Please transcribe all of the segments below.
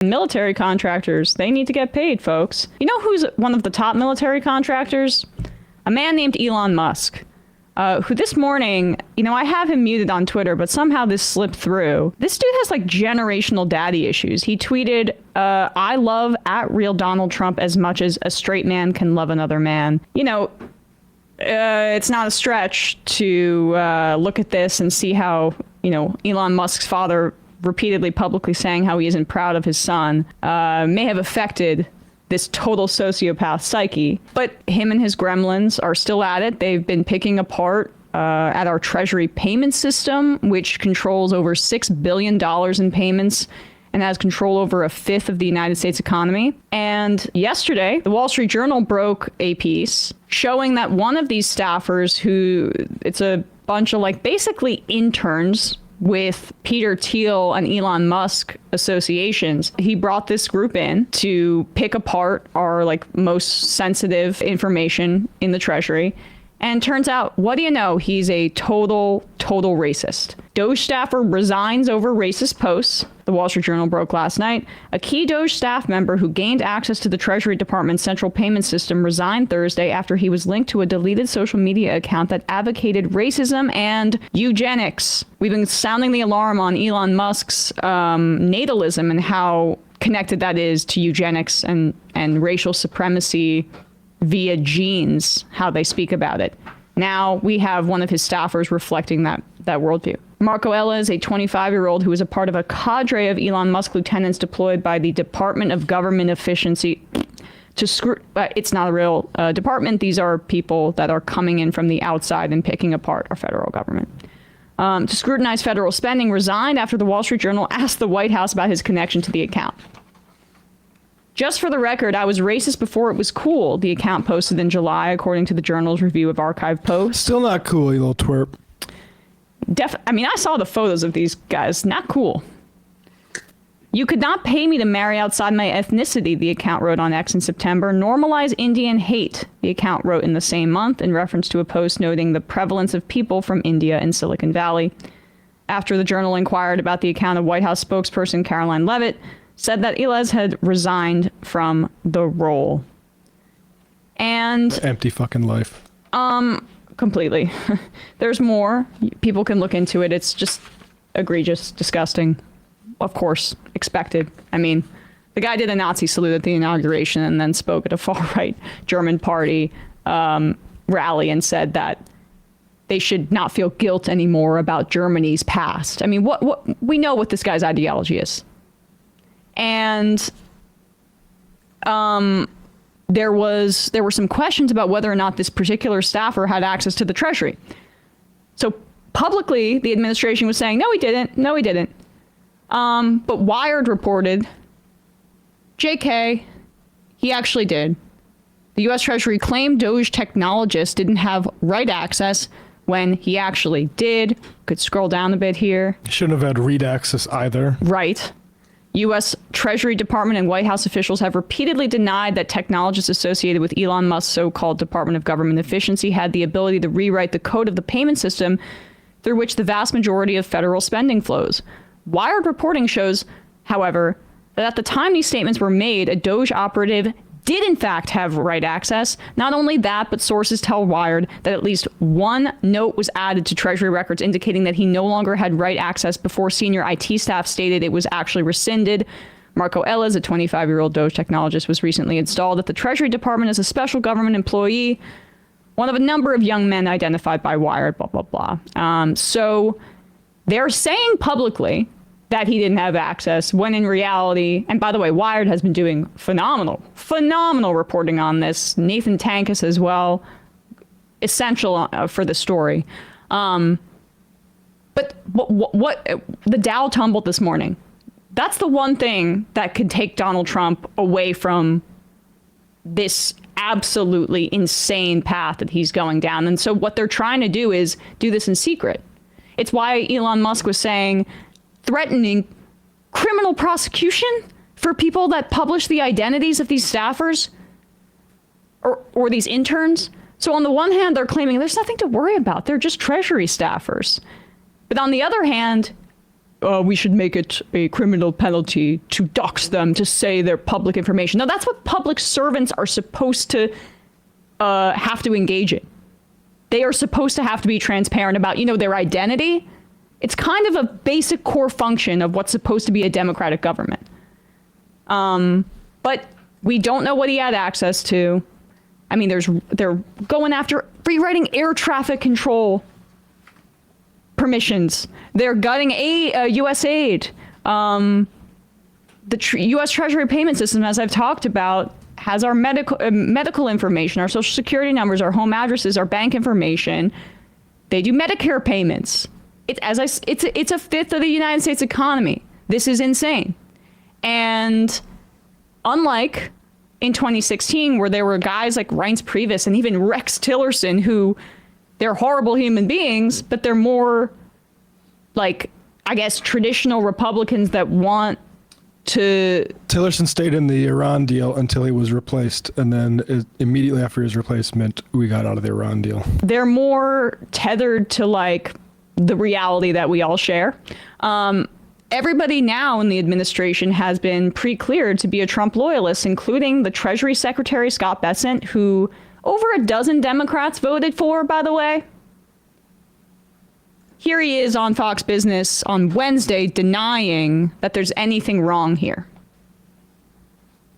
Military contractors, they need to get paid, folks. You know who's one of the top military contractors? A man named Elon Musk. Who this morning, I have him muted on Twitter, but somehow this slipped through. This dude has like generational daddy issues. He tweeted, I love @real Donald Trump as much as a straight man can love another man. It's not a stretch to look at this and see how, Elon Musk's father repeatedly publicly saying how he isn't proud of his son may have affected this total sociopath psyche. But him and his gremlins are still at it. They've been picking apart at our Treasury payment system, which controls over $6 billion in payments and has control over a fifth of the United States economy. And yesterday, the Wall Street Journal broke a piece showing that one of these staffers, who it's a bunch of basically interns with Peter Thiel and Elon Musk associations, he brought this group in to pick apart our most sensitive information in the Treasury. And turns out, what do you know? He's a total racist. DOGE staffer resigns over racist posts, the Wall Street Journal broke last night. A key DOGE staff member who gained access to the Treasury Department's central payment system resigned Thursday after he was linked to a deleted social media account that advocated racism and eugenics. We've been sounding the alarm on Elon Musk's natalism and how connected that is to eugenics and racial supremacy via genes, how they speak about it. Now we have one of his staffers reflecting that worldview. Marco Ella is a 25-year-old who is a part of a cadre of Elon Musk lieutenants deployed by the Department of Government Efficiency to it's not a real department. These are people that are coming in from the outside and picking apart our federal government. To scrutinize federal spending, resigned after the Wall Street Journal asked the White House about his connection to the account. Just for the record, I was racist before it was cool, the account posted in July, according to the Journal's review of archived posts. Still not cool, you little twerp. I saw the photos of these guys. Not cool. You could not pay me to marry outside my ethnicity, the account wrote on X in September. Normalize Indian hate, the account wrote in the same month, in reference to a post noting the prevalence of people from India and Silicon Valley. After the Journal inquired about the account, of White House spokesperson Caroline Leavitt said that Elez had resigned from the role. And empty fucking life. Completely. There's more. People can look into it. It's just egregious, disgusting. Of course, expected. The guy did a Nazi salute at the inauguration and then spoke at a far-right German party rally and said that they should not feel guilt anymore about Germany's past. What we know what this guy's ideology is. And there were some questions about whether or not this particular staffer had access to the Treasury. So publicly, the administration was saying, no, he didn't. No, he didn't. But Wired reported, JK, he actually did. The U.S. Treasury claimed DOGE technologists didn't have right access when he actually did. Could scroll down a bit here. Shouldn't have had read access either. Right. U.S. Treasury Department and White House officials have repeatedly denied that technologists associated with Elon Musk's so-called Department of Government Efficiency had the ability to rewrite the code of the payment system through which the vast majority of federal spending flows. Wired reporting shows, however, that at the time these statements were made, a DOGE operative did in fact have right access. Not only that, but sources tell Wired that at least one note was added to Treasury records indicating that he no longer had right access before senior IT staff stated it was actually rescinded. Marco Ellis, a 25-year-old DOGE technologist, was recently installed at the Treasury Department as a special government employee, one of a number of young men identified by Wired, blah, blah, blah. So they're saying publicly that he didn't have access, when in reality, and by the way, Wired has been doing phenomenal reporting on this. Nathan Tankus as well, essential for the story. But what the Dow tumbled this morning. That's the one thing that could take Donald Trump away from this absolutely insane path that he's going down. And so what they're trying to do is do this in secret. It's why Elon Musk was saying, threatening criminal prosecution for people that publish the identities of these staffers or these interns. So on the one hand, they're claiming there's nothing to worry about. They're just Treasury staffers. But on the other hand, we should make it a criminal penalty to dox them, to say their public information. No, that's what public servants are supposed to have to engage in. They are supposed to have to be transparent about, their identity. It's kind of a basic core function of what's supposed to be a democratic government. But we don't know what he had access to. I mean, they're going after rewriting air traffic control permissions. They're gutting U.S. aid. The U.S. Treasury payment system, as I've talked about, has our medical information, our social security numbers, our home addresses, our bank information. They do Medicare payments. It's a fifth of the United States economy. This is insane. And unlike in 2016, where there were guys like Reince Priebus and even Rex Tillerson, who they're horrible human beings, but they're more like, I guess, traditional Republicans that want to... Tillerson stayed in the Iran deal until he was replaced. And then immediately after his replacement, we got out of the Iran deal. They're more tethered to like the reality that we all share. Everybody now in the administration has been pre-cleared to be a Trump loyalist, including the Treasury Secretary, Scott Bessent, who over a dozen Democrats voted for, by the way. Here he is on Fox Business on Wednesday denying that there's anything wrong here.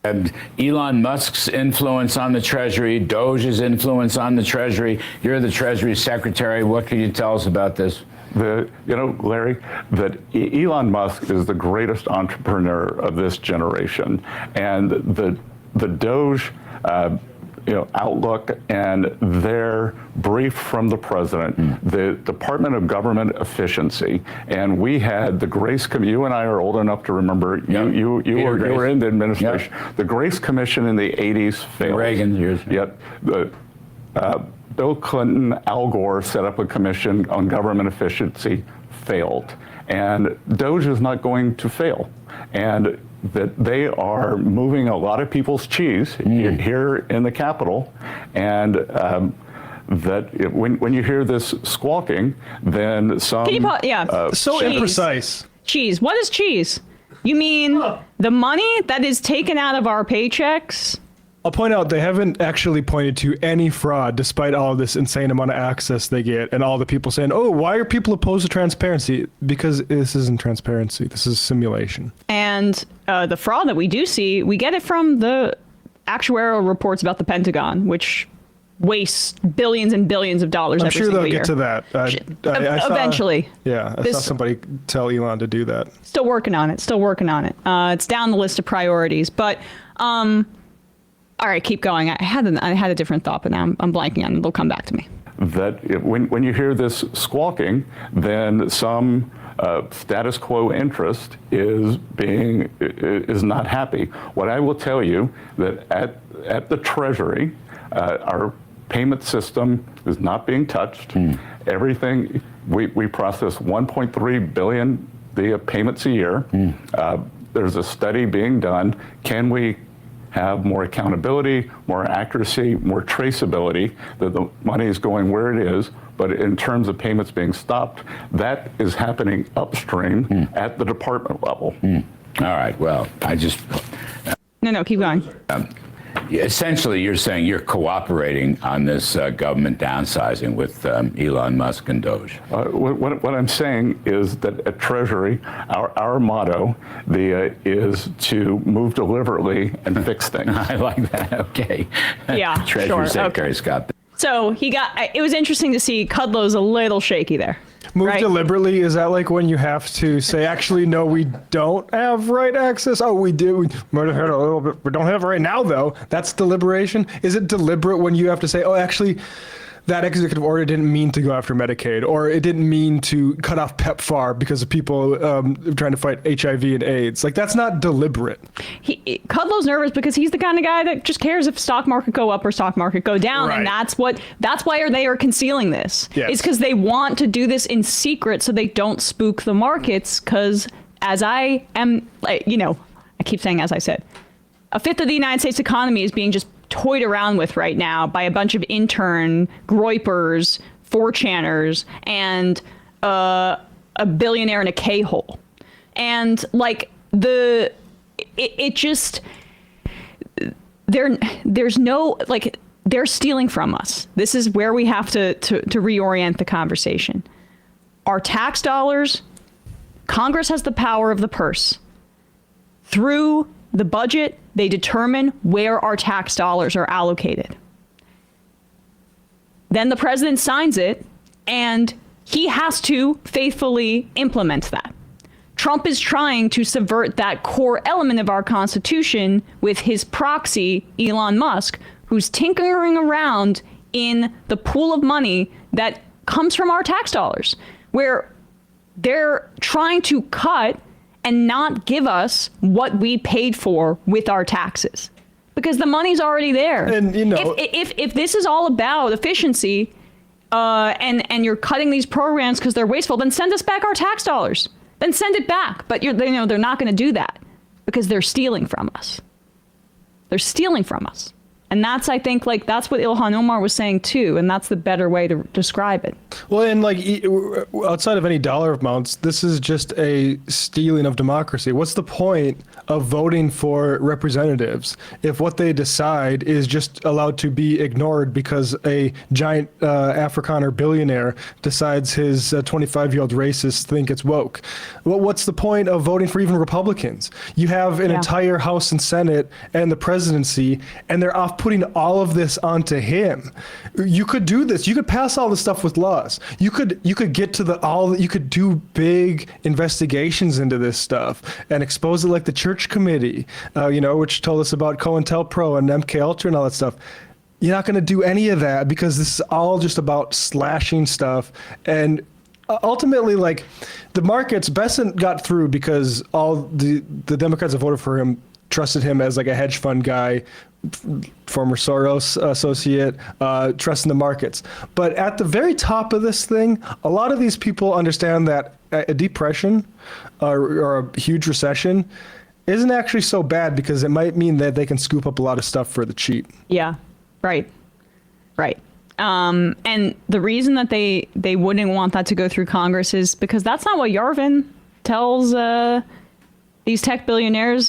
And Elon Musk's influence on the Treasury, DOGE's influence on the Treasury. You're the Treasury Secretary. What can you tell us about this? Larry, that Elon Musk is the greatest entrepreneur of this generation, and the DOGE, outlook and their brief from the president, the Department of Government Efficiency, and we had the Grace Commission. You and I are old enough to remember. You were in the administration. Yep. The Grace Commission in the 80s failed. Reagan years. Yet Bill Clinton, Al Gore set up a commission on government efficiency, failed. And DOGE is not going to fail. And that they are moving a lot of people's cheese here in the Capitol. And that when you hear this squawking, then some... So cheese. Imprecise. Cheese. What is cheese? You mean the money that is taken out of our paychecks? I'll point out they haven't actually pointed to any fraud, despite all of this insane amount of access they get, and all the people saying, "Oh, why are people opposed to transparency?" Because this isn't transparency. This is simulation. And the fraud that we do see, we get it from the actuarial reports about the Pentagon, which wastes billions and billions of dollars every single year. I'm sure they'll get to that. Eventually. I saw somebody tell Elon to do that. Still working on it. It's down the list of priorities. But... all right, keep going. I had a different thought, but now I'm blanking on it. It'll come back to me. That when you hear this squawking, then some status quo interest is not happy. What I will tell you that at the Treasury, our payment system is not being touched. Everything we process 1.3 billion via payments a year. There's a study being done. Can we have more accountability, more accuracy, more traceability, that the money is going where it is, but in terms of payments being stopped, that is happening upstream at the department level. All right, well, No, keep going. Essentially, you're saying you're cooperating on this government downsizing with Elon Musk and DOGE. What I'm saying is that at Treasury, our motto is to move deliberately and fix things. I like that. Okay. Yeah, Treasury sure. Secretary Okay. Scott. So it was interesting to see Kudlow's a little shaky there. Move right? deliberately, is that like when you have to say, actually, no, we don't have right access? Oh, we do. We might have had a little bit. We don't have it right now, though. That's deliberation. Is it deliberate when you have to say, oh, actually, that executive order didn't mean to go after Medicaid, or it didn't mean to cut off PEPFAR because of people trying to fight HIV and AIDS? Like, that's not deliberate. Kudlow's nervous because he's the kind of guy that just cares if stock market go up or stock market go down. Right. And that's why they are concealing this. Yes. It's because they want to do this in secret so they don't spook the markets. Because as I am, I keep saying, as I said, a fifth of the United States economy is being just toyed around with right now by a bunch of intern groypers, 4chaners, and a billionaire in a K-hole. And like it just, there's no, like, they're stealing from us. This is where we have to reorient the conversation. Our tax dollars, Congress has the power of the purse. Through the budget, they determine where our tax dollars are allocated. Then the president signs it, and he has to faithfully implement that. Trump is trying to subvert that core element of our Constitution with his proxy, Elon Musk, who's tinkering around in the pool of money that comes from our tax dollars, where they're trying to cut and not give us what we paid for with our taxes, because the money's already there. And you know, if this is all about efficiency, and you're cutting these programs because they're wasteful, then send us back our tax dollars. Then send it back. But they're not going to do that because they're stealing from us. They're stealing from us. And that's, I think, like, that's what Ilhan Omar was saying too, and that's the better way to describe it. well, and like outside of any dollar amounts, this is just a stealing of democracy. What's the point of voting for representatives if what they decide is just allowed to be ignored because a giant Afrikaner billionaire decides his 25-year-old racists think it's woke? Well, what's the point of voting for even Republicans? You have an entire House and Senate and the presidency, and they're off putting all of this onto him. You could do this. You could pass all this stuff with laws. You could get to you could do big investigations into this stuff and expose it, like the Church Committee, which told us about COINTELPRO and MK Ultra and all that stuff. You're not going to do any of that because this is all just about slashing stuff. And ultimately, like, the markets, Besant got through because all the Democrats that voted for him trusted him as like a hedge fund guy, former Soros associate, trusting the markets. But at the very top of this thing, a lot of these people understand that a depression or a huge recession isn't actually so bad because it might mean that they can scoop up a lot of stuff for the cheap. Yeah, right. And the reason that they wouldn't want that to go through Congress is because that's not what Yarvin tells these tech billionaires.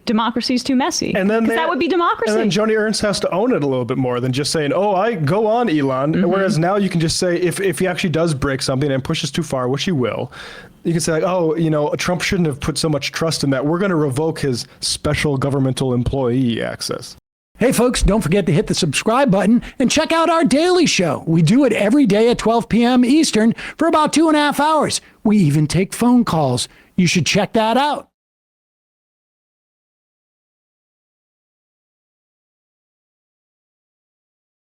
Democracy's too messy. And then that would be democracy. And then Joni Ernst has to own it a little bit more than just saying, "Oh, I go on, Elon." Mm-hmm. Whereas now you can just say, if he actually does break something and pushes too far, which he will, you can say, like, "Oh, Trump shouldn't have put so much trust in that. We're going to revoke his special governmental employee access." Hey folks, don't forget to hit the subscribe button and check out our daily show. We do it every day at 12 p.m. Eastern for about 2.5 hours. We even take phone calls. You should check that out.